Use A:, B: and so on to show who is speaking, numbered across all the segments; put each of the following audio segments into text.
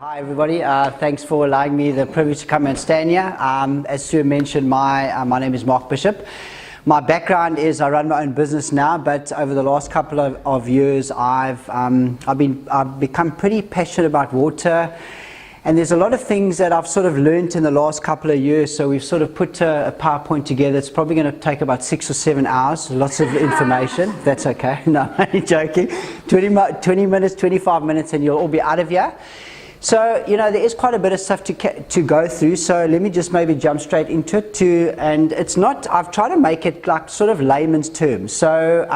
A: Hi everybody, thanks for allowing me the privilege to come and stand here. As Sue mentioned, my name is Mark Bishop. My background is I run my own business now, but over the last couple of years I've become pretty passionate about water, and there's a lot of things that I've sort of learned in the last couple of years. So we've sort of put a PowerPoint together. It's probably going to take about 6 or 7 hours, lots of information. That's okay, no, I'm joking. 20 minutes, 25 minutes and you'll all be out of here. So, you know, there is quite a bit of stuff to go through, so let me just maybe jump straight into it and it's not, I've tried to make it like sort of layman's terms. So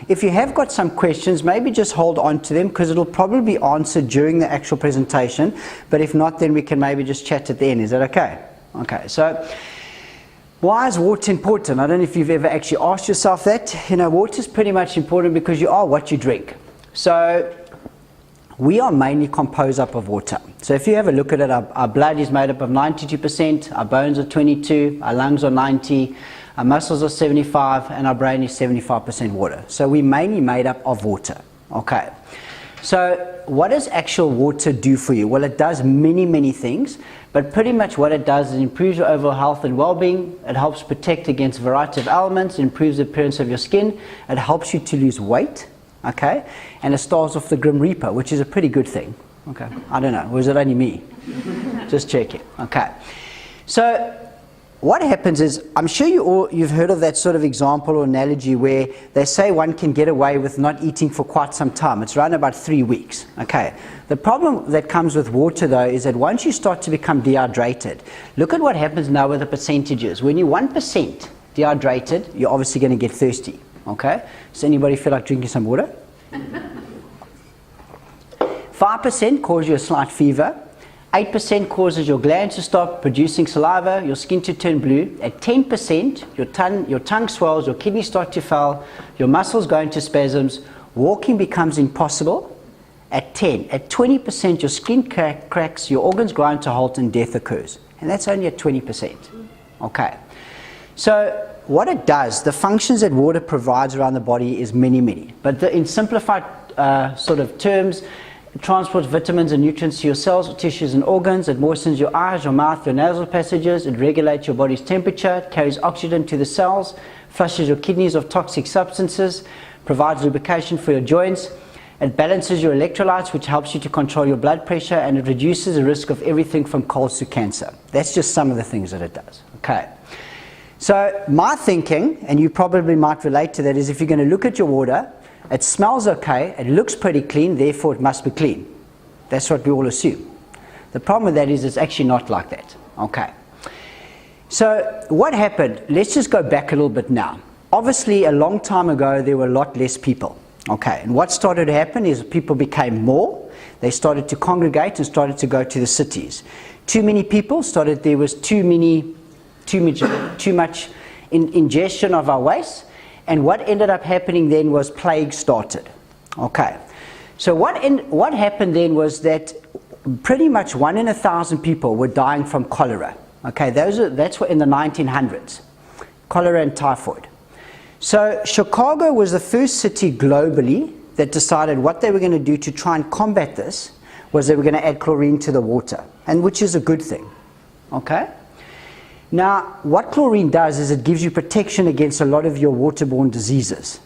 A: if you have got some questions, maybe just hold on to them because it'll probably be answered during the actual presentation, but if not, then we can maybe just chat at the end. Is that okay? Okay, so why is water important? I don't know if you've ever actually asked yourself that. You know, water is pretty much important because you are what you drink. So we are mainly composed up of water. So if you have a look at it, our blood is made up of 92%, our bones are 22%, our lungs are 90%, our muscles are 75%, and our brain is 75% water. So we're mainly made up of water. Okay. So what does actual water do for you? Well, it does many things, but pretty much what it does is improves your overall health and well-being. It helps protect against a variety of ailments, improves the appearance of your skin, it helps you to lose weight. Okay, and it starts off the Grim Reaper, which is a pretty good thing. Okay, I don't know, was it only me? Just checking. Okay, so what happens is, I'm sure you've heard of that sort of example or analogy where they say one can get away with not eating for quite some time. It's around about 3 weeks. Okay, the problem that comes with water though is that once you start to become dehydrated, look at what happens now with the percentages. When you're 1% dehydrated, you're obviously going to get thirsty. Okay, does anybody feel like drinking some water? 5% causes you a slight fever. 8% causes your glands to stop producing saliva, your skin to turn blue. At 10%, your tongue swells, your kidneys start to fail, your muscles go into spasms, walking becomes impossible. At 20%, your skin cracks, your organs grind to halt, and death occurs. And that's only at 20%. Okay, so what it does, the functions that water provides around the body is many. But in simplified sort of terms, it transports vitamins and nutrients to your cells, tissues and organs. It moistens your eyes, your mouth, your nasal passages. It regulates your body's temperature. It carries oxygen to the cells, flushes your kidneys of toxic substances, provides lubrication for your joints. It balances your electrolytes, which helps you to control your blood pressure, and it reduces the risk of everything from colds to cancer. That's just some of the things that it does. Okay. So my thinking, and you probably might relate to that, is if you're going to look at your water, it smells okay, it looks pretty clean, therefore it must be clean. That's what we all assume. The problem with that is it's actually not like that. Okay. So what happened? Let's just go back a little bit now. Obviously, a long time ago, there were a lot less people. Okay. And what started to happen is people became more. They started to congregate and started to go to the cities. Too many people started, there was too much ingestion of our waste, and what ended up happening then was plague started. Okay, so what happened then was that pretty much 1 in 1,000 people were dying from cholera. Okay, that's what in the 1900s, cholera and typhoid. So Chicago was the first city globally that decided what they were going to do to try and combat this was they were going to add chlorine to the water, and which is a good thing. Okay. Now, what chlorine does is it gives you protection against a lot of your waterborne diseases.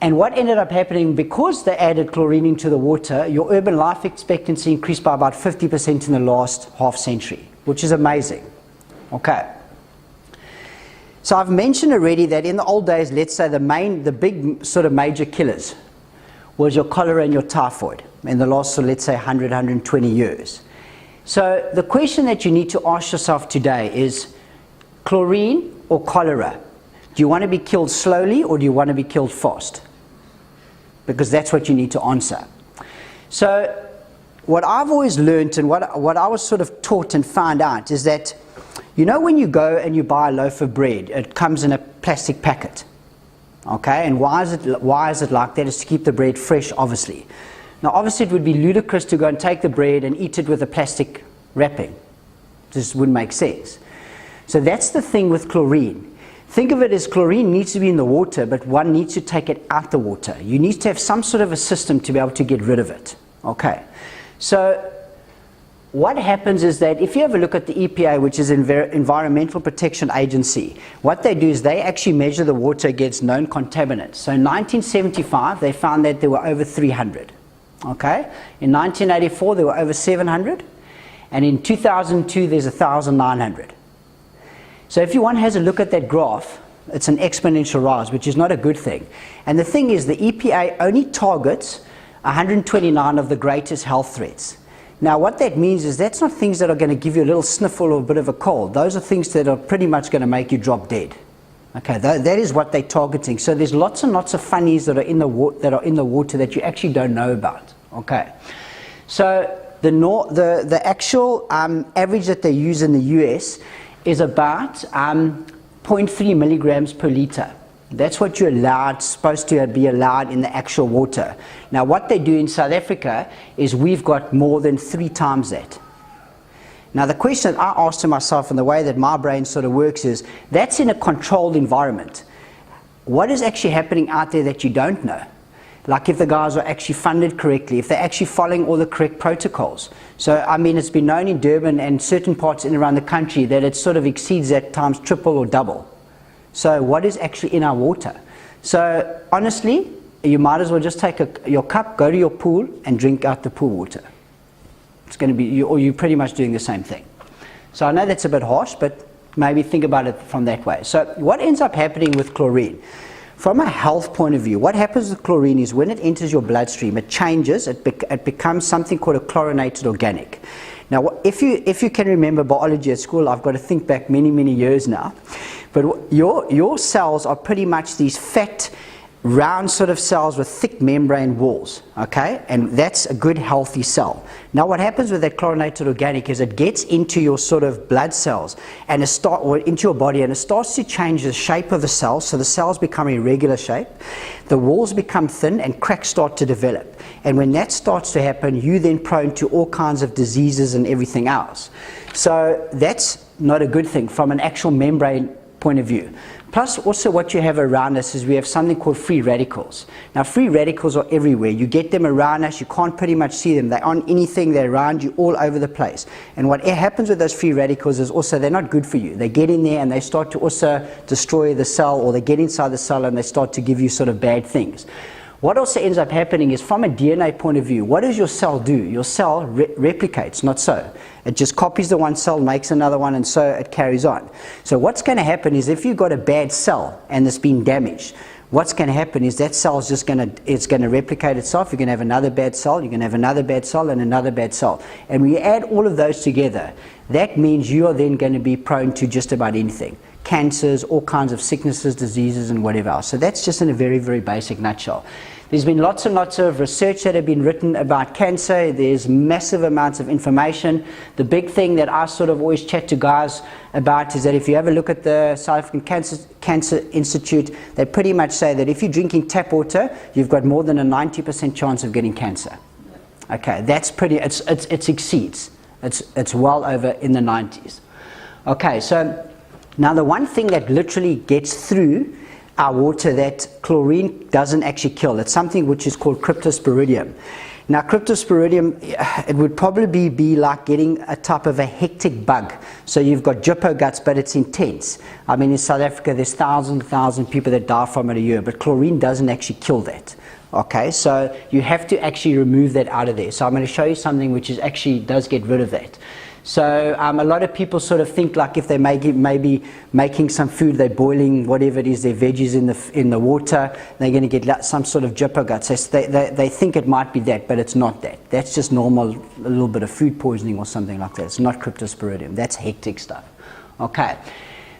A: And what ended up happening, because they added chlorine into the water, your urban life expectancy increased by about 50% in the last half century, which is amazing. Okay. So I've mentioned already that in the old days, let's say the big sort of major killers was your cholera and your typhoid in the last, so let's say 100, 120 years. So the question that you need to ask yourself today is, chlorine or cholera? Do you want to be killed slowly or do you want to be killed fast? Because that's what you need to answer. So what I've always learned and what I was sort of taught and found out is that, you know, when you go and you buy a loaf of bread, it comes in a plastic packet. Okay, and why is it like that? It's to keep the bread fresh, obviously. Now, obviously, it would be ludicrous to go and take the bread and eat it with a plastic wrapping. This wouldn't make sense. So that's the thing with chlorine. Think of it as chlorine needs to be in the water, but one needs to take it out the water. You need to have some sort of a system to be able to get rid of it. Okay. So what happens is that if you have a look at the EPA, which is Environmental Protection Agency, what they do is they actually measure the water against known contaminants. So in 1975, they found that there were over 300. Okay? In 1984, there were over 700. And in 2002, there's 1,900. So if one has a look at that graph, it's an exponential rise, which is not a good thing. And the thing is, the EPA only targets 129 of the greatest health threats. Now, what that means is that's not things that are going to give you a little sniffle or a bit of a cold. Those are things that are pretty much going to make you drop dead. Okay, that is what they're targeting. So there's lots and lots of funnies that are in the water that you actually don't know about. Okay, so the actual average that they use in the US is about 0.3 milligrams per liter. That's what you're supposed to be allowed in the actual water. Now, what they do in South Africa is we've got more than 3 times that. Now, the question I asked to myself, and the way that my brain sort of works, is that's in a controlled environment. What is actually happening out there that you don't know? Like if the guys are actually funded correctly, if they're actually following all the correct protocols. So, I mean, it's been known in Durban and certain parts in around the country that it sort of exceeds that times triple or double. So what is actually in our water? So honestly, you might as well just take your cup, go to your pool and drink out the pool water. It's going to be, or you're pretty much doing the same thing. So I know that's a bit harsh, but maybe think about it from that way. So what ends up happening with chlorine? From a health point of view, what happens with chlorine is when it enters your bloodstream, it changes, it becomes something called a chlorinated organic. Now, if you can remember biology at school, I've got to think back many, many years now. But your cells are pretty much these fat, round sort of cells with thick membrane walls, okay? And that's a good healthy cell. Now what happens with that chlorinated organic is it gets into your sort of blood cells and or into your body, and it starts to change the shape of the cells, so the cells become irregular shape, the walls become thin, and cracks start to develop. And when that starts to happen, you're then prone to all kinds of diseases and everything else. So that's not a good thing from an actual membrane point of view. Plus also what you have around us is we have something called free radicals. Now free radicals are everywhere. You get them around us, you can't pretty much see them. They're on anything, they're around you all over the place. And what happens with those free radicals is also they're not good for you. They get in there and they start to also destroy the cell, or they get inside the cell and they start to give you sort of bad things. What also ends up happening is from a DNA point of view, what does your cell do? Your cell replicates, not so. It just copies the one cell, makes another one, and so it carries on. So what's going to happen is if you've got a bad cell and it's been damaged, what's going to happen is that cell is just going to replicate itself. You're going to have another bad cell, you're going to have another bad cell, and another bad cell. And when you add all of those together, that means you are then going to be prone to just about anything. Cancers, all kinds of sicknesses, diseases, and whatever else. So that's just in a very, very basic nutshell. There's been lots and lots of research that have been written about cancer. There's massive amounts of information. The big thing that I sort of always chat to guys about is that if you have a look at the South African Cancer Institute, they pretty much say that if you're drinking tap water, you've got more than a 90% chance of getting cancer. Okay, that's pretty, it exceeds. It's well over in the 90s. Okay, so now the one thing that literally gets through our water that chlorine doesn't actually kill, it's something which is called cryptosporidium. Now cryptosporidium, it would probably be like getting a type of a hectic bug. So you've got gypo guts, but it's intense. I mean, in South Africa there's thousands people that die from it a year, but chlorine doesn't actually kill that. Okay, so you have to actually remove that out of there. So I'm going to show you something which is actually does get rid of that. So a lot of people sort of think like if they maybe making some food, they're boiling whatever it is, their veggies in the water, they're going to get some sort of gypo guts. They think it might be that, but it's not that. That's just normal, a little bit of food poisoning or something like that. It's not cryptosporidium. That's hectic stuff. Okay.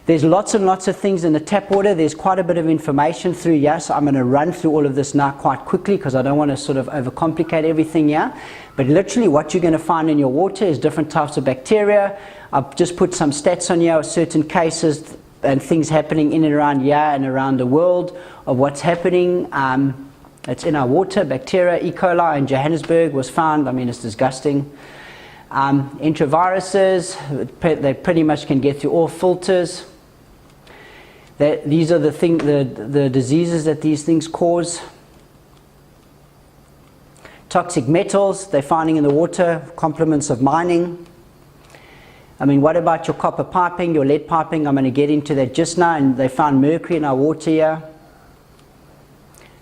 A: There's lots and lots of things in the tap water. There's quite a bit of information through here, so I'm going to run through all of this now quite quickly because I don't want to sort of overcomplicate everything here. But literally what you're going to find in your water is different types of bacteria. I've just put some stats on here of certain cases and things happening in and around here and around the world of what's happening. It's in our water. Bacteria, E. coli in Johannesburg was found. I mean, it's disgusting. Enteroviruses, they pretty much can get through all filters. These are the diseases that these things cause. Toxic metals they're finding in the water, complements of mining. I mean, what about your copper piping, your lead piping? I'm going to get into that just now. And they found mercury in our water here.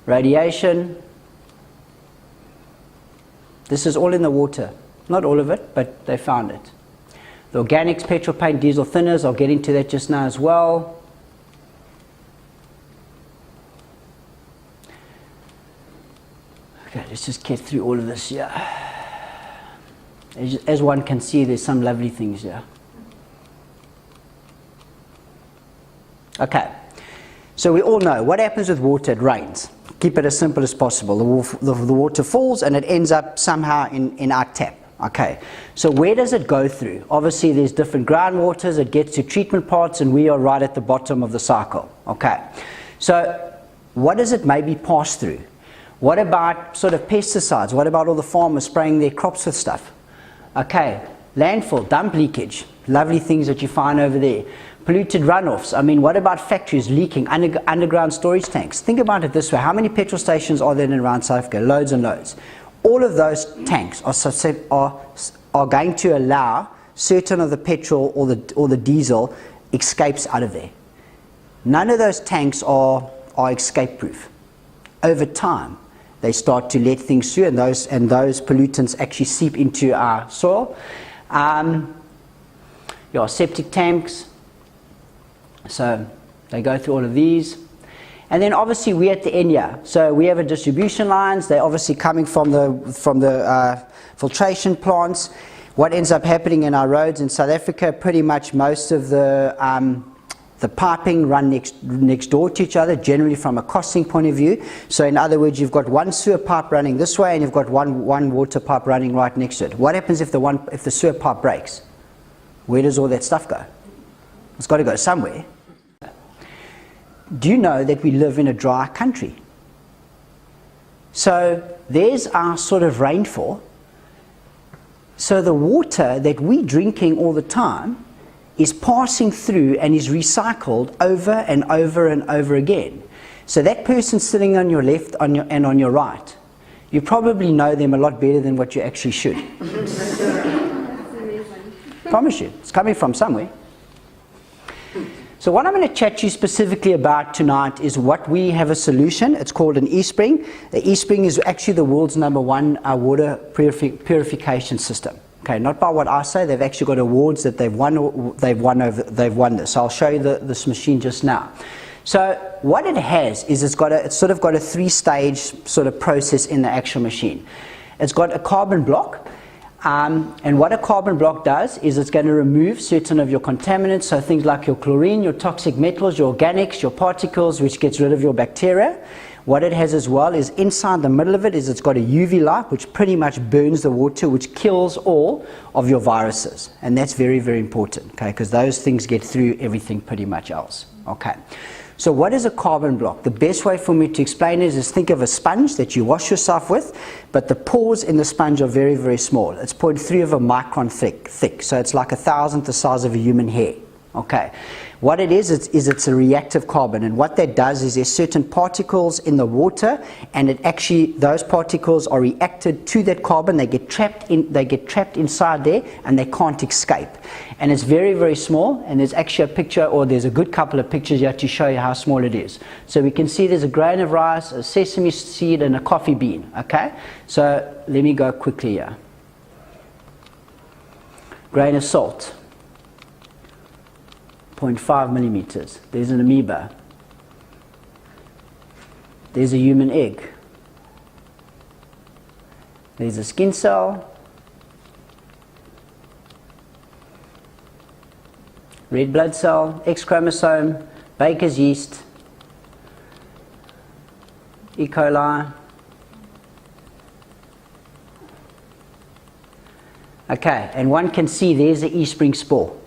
A: Radiation. This is all in the water. Not all of it, but they found it. The organics, petrol paint, diesel thinners, I'll get into that just now as well. Okay, let's just get through all of this here. As one can see, there's some lovely things here. Okay, so we all know what happens with water. It rains. Keep it as simple as possible. The water falls and it ends up somehow in our tap. Okay, so where does it go through? Obviously there's different groundwaters, it gets to treatment parts, and we are right at the bottom of the cycle. Okay, so what does it maybe pass through? What about sort of pesticides? What about all the farmers spraying their crops with stuff? Okay, landfill, dump leakage, lovely things that you find over there. Polluted runoffs. I mean, what about factories leaking, underground storage tanks? Think about it this way. How many petrol stations are there in around South Africa? Loads and loads. All of those tanks are going to allow certain of the petrol or the diesel escapes out of there. None of those tanks are escape proof. Over time, they start to let things through, and those pollutants actually seep into our soil. Your septic tanks. So they go through all of these. And then obviously we're at the end here. So we have a distribution lines. They're obviously coming from the filtration plants. What ends up happening in our roads in South Africa, pretty much most of the piping run next door to each other, generally from a costing point of view. So in other words, you've got one sewer pipe running this way and you've got one water pipe running right next to it. What happens if the sewer pipe breaks? Where does all that stuff go? It's got to go somewhere. Do you know that we live in a dry country? So there's our sort of rainfall. So the water that we're drinking all the time is passing through and is recycled over and over and over again. So that person sitting on your left and on your right, you probably know them a lot better than what you actually should. Promise you, it's coming from somewhere. So what I'm going to chat to you specifically about tonight is what we have a solution. It's called an Espring. The Espring is actually the world's #1 water purification system. Okay, not by what I say. They've actually got awards that they've won this. So I'll show you this machine just now. So what it has is it's sort of got a 3-stage sort of process in the actual machine. It's got a carbon block. And what a carbon block does is it's going to remove certain of your contaminants, so things like your chlorine, your toxic metals, your organics, your particles, which gets rid of your bacteria. What it has as well is inside the middle of it is it's got a UV light which pretty much burns the water, which kills all of your viruses. And that's very, very important, okay, because those things get through everything pretty much else. Okay. So what is a carbon block? The best way for me to explain it is think of a sponge that you wash yourself with, but the pores in the sponge are very, very small. It's 0.3 of a micron thick, so it's like 1,000th the size of a human hair. Okay. What it is it's a reactive carbon, and what that does is there's certain particles in the water, and those particles are reacted to that carbon. They get trapped inside there, and they can't escape. And it's very, very small, and there's actually a picture, or there's a good couple of pictures here to show you how small it is. So we can see there's a grain of rice, a sesame seed, and a coffee bean. Okay, so let me go quickly here. Grain of salt. 0.5 millimeters. There's an amoeba. There's a human egg. There's a skin cell. Red blood cell, X chromosome, Baker's yeast, E. coli. Okay, and one can see there's the Espring spore.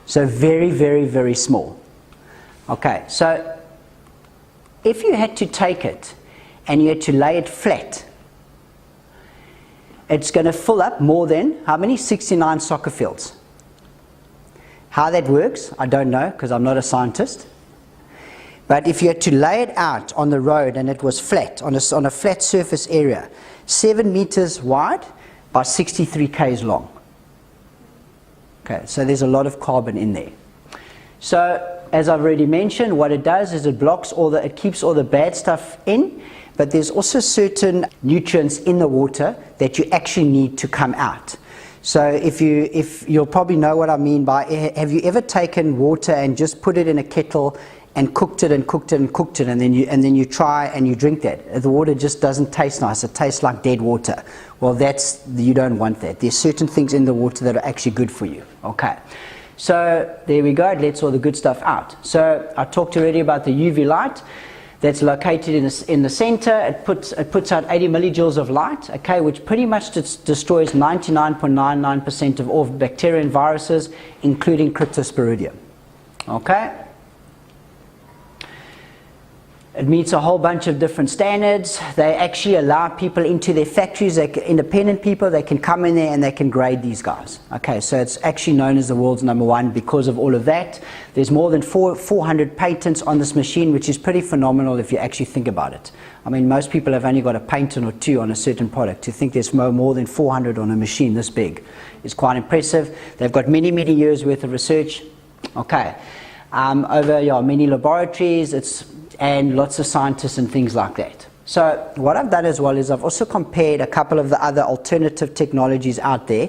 A: So very, very, very small. Okay, so if you had to take it and you had to lay it flat, it's going to fill up more than, how many? 69 soccer fields. How that works, I don't know, because I'm not a scientist. But if you had to lay it out on the road and it was flat, on a flat surface area, 7 meters wide by 63 k's long. Okay, so there's a lot of carbon in there. So as I've already mentioned, what it does is it keeps all the bad stuff in, but there's also certain nutrients in the water that you actually need to come out. So if you'll probably know what I mean by, have you ever taken water and just put it in a kettle and cooked it and cooked it and cooked it, and then you try and you drink that? The water just doesn't taste nice. It tastes like dead water. Well, you don't want that. There's certain things in the water that are actually good for you. Okay. So there we go. It lets all the good stuff out. So I talked already about the UV light that's located in the center. It puts out 80 millijoules of light, okay, which pretty much destroys 99.99% of all bacteria and viruses, including Cryptosporidium. Okay. It meets a whole bunch of different standards. They actually allow people into their factories, independent people, they can come in there and they can grade these guys. Okay, so it's actually known as the world's #1 because of all of that. There's more than 400 patents on this machine, which is pretty phenomenal if you actually think about it. I mean, most people have only got a patent or two on a certain product. To think there's more than 400 on a machine this big is quite impressive. They've got many, many years worth of research. Okay, over many laboratories, and lots of scientists and things like that. So what I've done as well is I've also compared a couple of the other alternative technologies out there.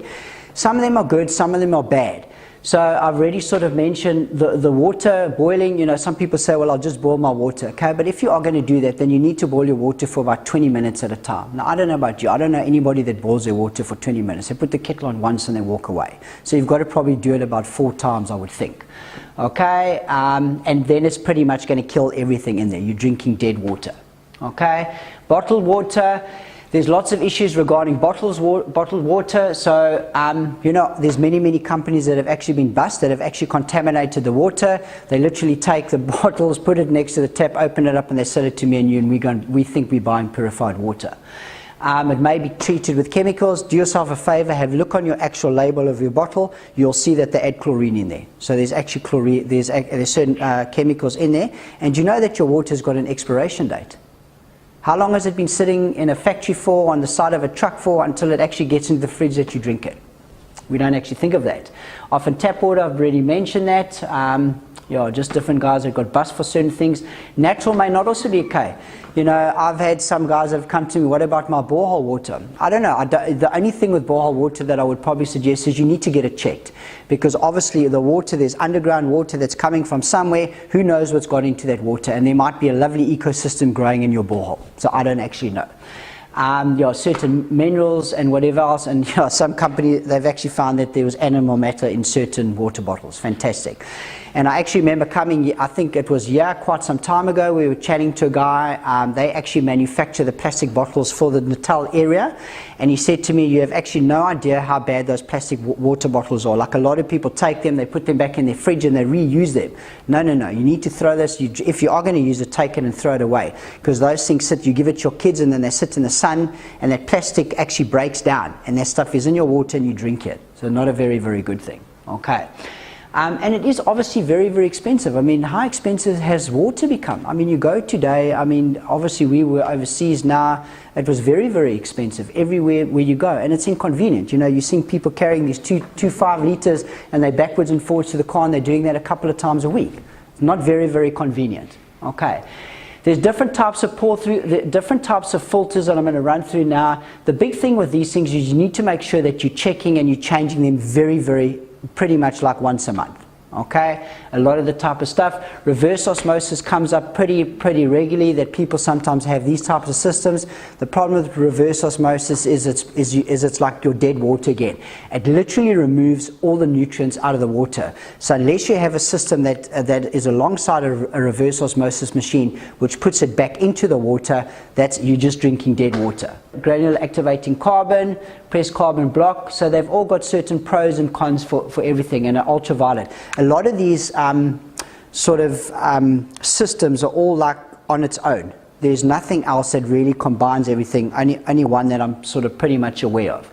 A: Some of them are good, some of them are bad. So I've already sort of mentioned the water boiling. You know, some people say, well, I'll just boil my water. Okay, but if you are going to do that, then you need to boil your water for about 20 minutes at a time. Now, I don't know about you. I don't know anybody that boils their water for 20 minutes. They put the kettle on once and they walk away. So you've got to probably do it about 4 times, I would think. Okay, and then it's pretty much going to kill everything in there. You're drinking dead water. Okay, bottled water. There's lots of issues regarding bottled water. So, you know, there's many companies that have actually been bust, that have actually contaminated the water. They literally take the bottles, put it next to the tap, open it up, and they sell it to me and you, and we think we're buying purified water. It may be treated with chemicals. Do yourself a favor, have a look on your actual label of your bottle. You'll see that they add chlorine in there. So there's actually chlorine, there's certain chemicals in there. And you know that your water's got an expiration date. How long has it been sitting in a factory for, on the side of a truck for, until it actually gets into the fridge that you drink it? We don't actually think of that. Often tap water, I've already mentioned that. Just different guys that got bust for certain things. Natural may not also be okay. You know, I've had some guys that have come to me, what about my borehole water? I don't know. The only thing with borehole water that I would probably suggest is you need to get it checked. Because obviously the water, there's underground water that's coming from somewhere. Who knows what's got into that water? And there might be a lovely ecosystem growing in your borehole. So I don't actually know. Certain minerals and whatever else, and some company, they've actually found that there was animal matter in certain water bottles. Fantastic. And I actually remember coming, I think it was quite some time ago, we were chatting to a guy. They actually manufacture the plastic bottles for the Natal area, and he said to me, you have actually no idea how bad those plastic water bottles are. Like, a lot of people take them, they put them back in their fridge and they reuse them. No, you need to throw this. If you are going to use it, take it and throw it away, because those things you give it to your kids and then they sit in the sun and that plastic actually breaks down and that stuff is in your water and you drink it. So not a very, very good thing. Okay. And it is obviously very, very expensive. I mean, how expensive has water become? I mean, you go today, I mean, obviously we were overseas now. It was very, very expensive everywhere where you go. And it's inconvenient. You know, you're seeing people carrying these two 5 liters and they're backwards and forwards to the car, and they're doing that a couple of times a week. It's not very, very convenient. Okay. There's different types of different types of filters that I'm going to run through now. The big thing with these things is you need to make sure that you're checking and you're changing them pretty much like once a month. Okay, a lot of the type of stuff. Reverse osmosis comes up pretty regularly, that people sometimes have these types of systems. The problem with reverse osmosis is it's like your dead water again. It literally removes all the nutrients out of the water. So unless you have a system that is alongside a reverse osmosis machine, which puts it back into the water, you're just drinking dead water. Granular activating carbon, press carbon block. So they've all got certain pros and cons for everything, and ultraviolet. A lot of these systems are all like on its own. There's nothing else that really combines everything, only one that I'm sort of pretty much aware of.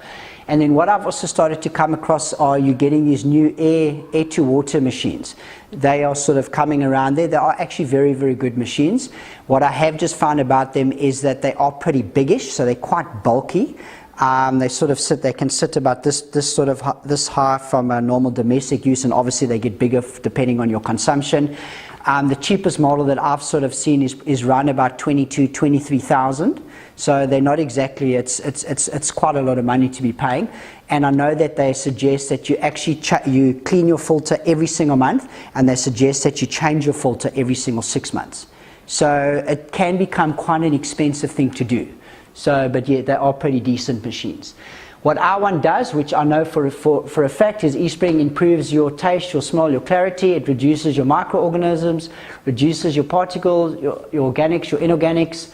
A: And then what I've also started to come across are you getting these new air to water machines. They are sort of coming around there. They are actually very, very good machines. What I have just found about them is that they are pretty biggish, so they're quite bulky. They can sit about this high from a normal domestic use, and obviously they get bigger depending on your consumption. The cheapest model that I've sort of seen is around about 23,000. So they're not exactly, it's quite a lot of money to be paying. And I know that they suggest that you actually you clean your filter every single month, and they suggest that you change your filter every single 6 months. So it can become quite an expensive thing to do. So, but yeah, they are pretty decent machines. What our one does, which I know for a fact, is Espring improves your taste, your smell, your clarity. It reduces your microorganisms, reduces your particles, your organics, your inorganics,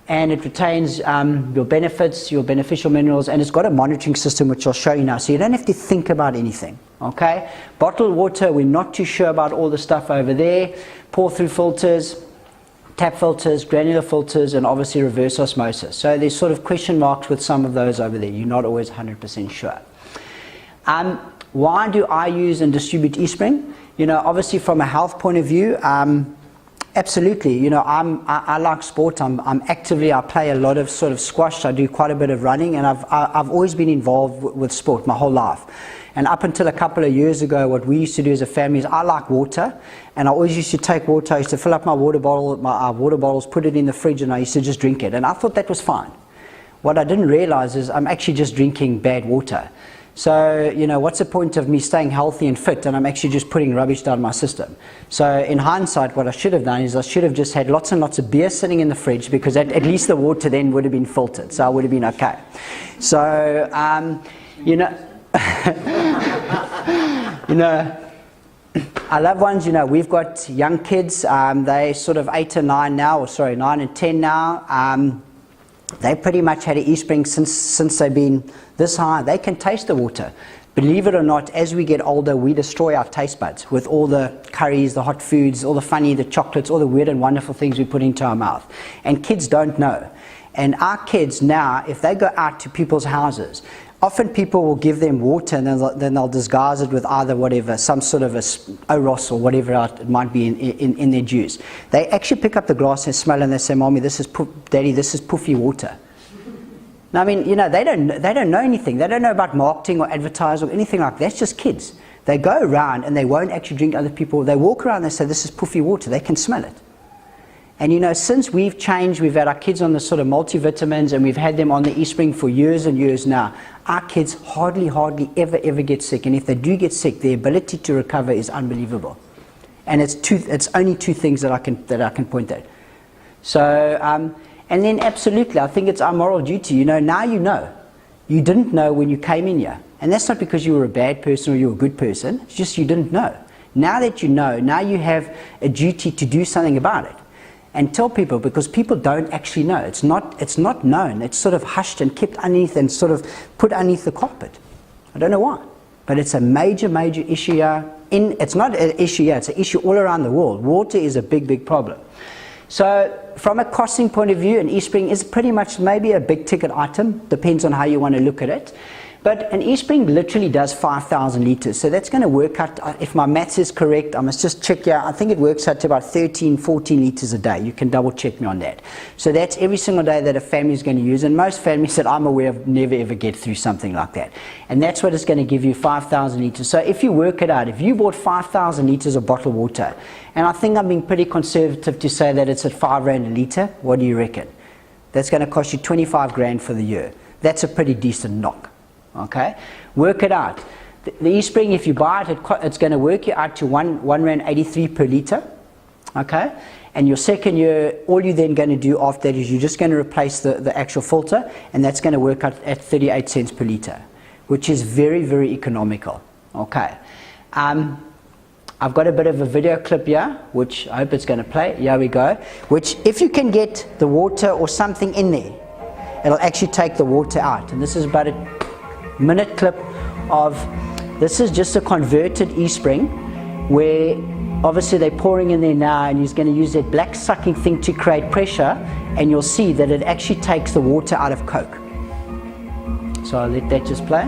A: and it retains your benefits, your beneficial minerals, and it's got a monitoring system which I'll show you now, so you don't have to think about anything. Okay? Bottled water, we're not too sure about all the stuff over there. Pour through filters, tap filters, granular filters, and obviously reverse osmosis. So there's sort of question marks with some of those over there. You're not always 100% sure. Why do I use and distribute Espring? You know, obviously from a health point of view, absolutely. You know, I like sport. I play a lot of sort of squash. I do quite a bit of running, and I've always been involved with sport my whole life. And up until a couple of years ago, what we used to do as a family is I like water, and I always used to take water. I used to fill up my water bottles, put it in the fridge, and I used to just drink it. And I thought that was fine. What I didn't realize is I'm actually just drinking bad water. So, you know, what's the point of me staying healthy and fit, and I'm actually just putting rubbish down my system? So in hindsight, what I should have done is I should have just had lots and lots of beer sitting in the fridge, because at least the water then would have been filtered, so I would have been okay. So, you know, you know, I love ones. You know, we've got young kids. They sort of 8 and 9 now, or sorry, 9 and 10 now. They pretty much had an Espring since they've been this high. They can taste the water. Believe it or not, as we get older, we destroy our taste buds with all the curries, the hot foods, all the chocolates, all the weird and wonderful things we put into our mouth. And kids don't know. And our kids now, if they go out to people's houses, often people will give them water, and then they'll disguise it with either whatever, some sort of a Oros or whatever it might be in their juice. They actually pick up the glass and smell, and they say, "Mommy, Daddy, this is puffy water." Now, I mean, you know, they don't know anything. They don't know about marketing or advertising or anything like that. That's just kids. They go around and they won't actually drink other people. They walk around and they say, "This is puffy water." They can smell it. And you know, since we've changed, we've had our kids on the sort of multivitamins, and we've had them on the Espring for years and years now, our kids hardly ever get sick. And if they do get sick, their ability to recover is unbelievable. And it's only two things that I can point at. So, and then absolutely, I think it's our moral duty. You know, now you know. You didn't know when you came in here. And that's not because you were a bad person or you were a good person. It's just you didn't know. Now that you know, now you have a duty to do something about it. And tell people, because people don't actually know. It's not known. It's sort of hushed and kept underneath and sort of put underneath the carpet. I don't know why. But it's a major issue here. It's not an issue here, it's an issue all around the world. Water is a big problem. So from a costing point of view, an Espring is pretty much maybe a big ticket item. Depends on how you want to look at it. But an Espring literally does 5,000 litres. So that's going to work out, if my maths is correct, I must just check here. I think it works out to about 13, 14 litres a day. You can double check me on that. So that's every single day that a family is going to use. And most families that I'm aware of never ever get through something like that. And that's what it's going to give you, 5,000 litres. So if you work it out, if you bought 5,000 litres of bottled water, and I think I'm being pretty conservative to say that it's at R5 a litre, what do you reckon? That's going to cost you 25 grand for the year. That's a pretty decent knock. Okay, work it out. The Espring, if you buy it, it's going to work you out to R1.83 per litre. Okay, and your second year, all you're then going to do after that is you're just going to replace the actual filter, and that's going to work out at 38 cents per litre, which is very economical. Okay, I've got a bit of a video clip here, which I hope it's going to play. Here we go. Which, if you can get the water or something in there, it'll actually take the water out. And this is about a minute clip of, this is just a converted Espring, where obviously they're pouring in there now, and he's going to use that black sucking thing to create pressure, and you'll see that it actually takes the water out of Coke. So I'll let that just play.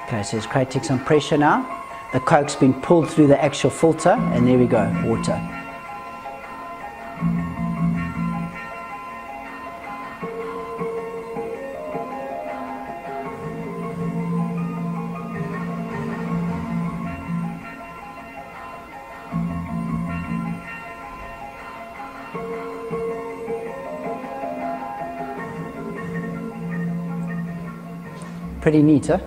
A: Okay, so it's creating some pressure now. The Coke's been pulled through the actual filter, and there we go, water. Pretty neat, huh?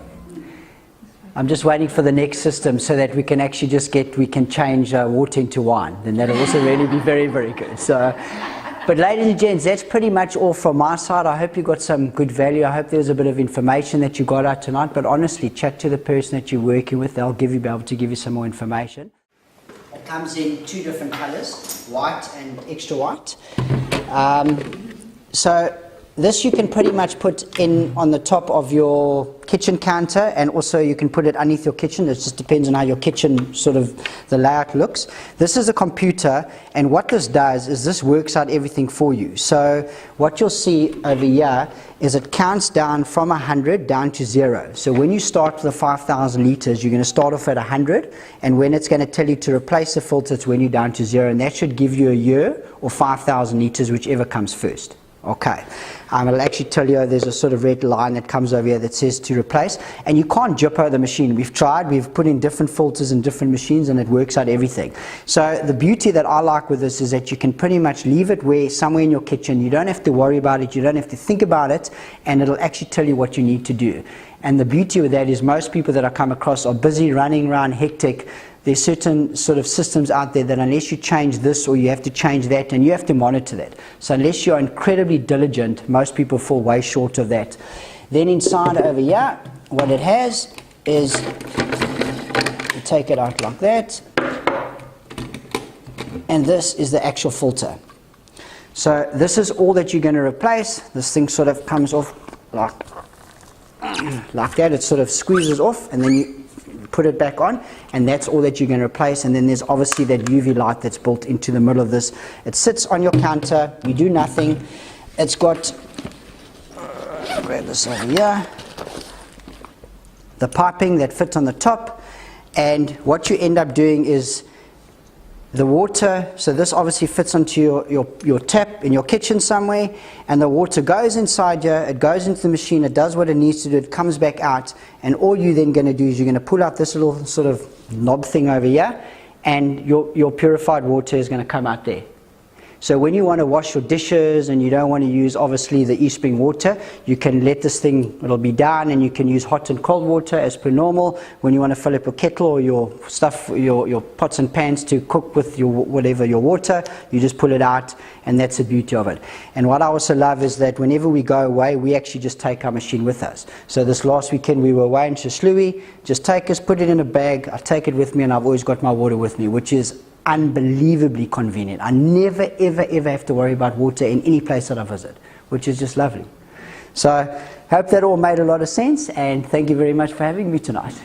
A: I'm just waiting for the next system so that we can actually we can change water into wine. Then that'll also really be very, very good. So, but ladies and gents, that's pretty much all from my side. I hope you got some good value. I hope there's a bit of information that you got out tonight. But honestly, chat to the person that you're working with. They'll be able to give you some more information. It comes in 2 different colors, white and extra white. So this you can pretty much put in on the top of your kitchen counter, and also you can put it underneath your kitchen. It just depends on how your kitchen sort of the layout looks. This is a computer, and what this does is this works out everything for you. So what you'll see over here is it counts down from 100 down to 0. So when you start with the 5,000 liters, you're going to start off at 100, and when it's going to tell you to replace the filter, it's when you're down to 0, and that should give you a year or 5,000 liters, whichever comes first. Okay, it'll actually tell you there's a sort of red line that comes over here that says to replace, and you can't jippo the machine. We've tried, we've put in different filters in different machines, and it works out everything. So the beauty that I like with this is that you can pretty much leave it somewhere in your kitchen. You don't have to worry about it, you don't have to think about it, and it'll actually tell you what you need to do. And the beauty with that is most people that I come across are busy running around hectic. There's certain sort of systems out there that unless you change this or you have to change that, and you have to monitor that. So unless you're incredibly diligent, most people fall way short of that. Then inside over here, what it has is, you take it out like that, and this is the actual filter. So this is all that you're going to replace. This thing sort of comes off like that. It sort of squeezes off, and then you put it back on, and that's all that you're going to replace. And then there's obviously that UV light that's built into the middle of this. It sits on your counter, you do nothing. It's got, grab this over here, the piping that fits on the top, and what you end up doing is the water, so this obviously fits onto your tap in your kitchen somewhere, and the water goes inside here, it goes into the machine, it does what it needs to do, it comes back out, and all you're then going to do is you're going to pull out this little sort of knob thing over here, and your purified water is going to come out there. So when you want to wash your dishes and you don't want to use obviously the Espring water, you can let this thing, it'll be down, and you can use hot and cold water as per normal. When you want to fill up your kettle or your stuff, your pots and pans to cook with your your water, you just pull it out, and that's the beauty of it. And what I also love is that whenever we go away, we actually just take our machine with us. So this last weekend we were away in Shishlui, just take us, put it in a bag, I take it with me, and I've always got my water with me, which is unbelievably convenient. I never ever have to worry about water in any place that I visit, which is just lovely. So hope that all made a lot of sense, and thank you very much for having me tonight.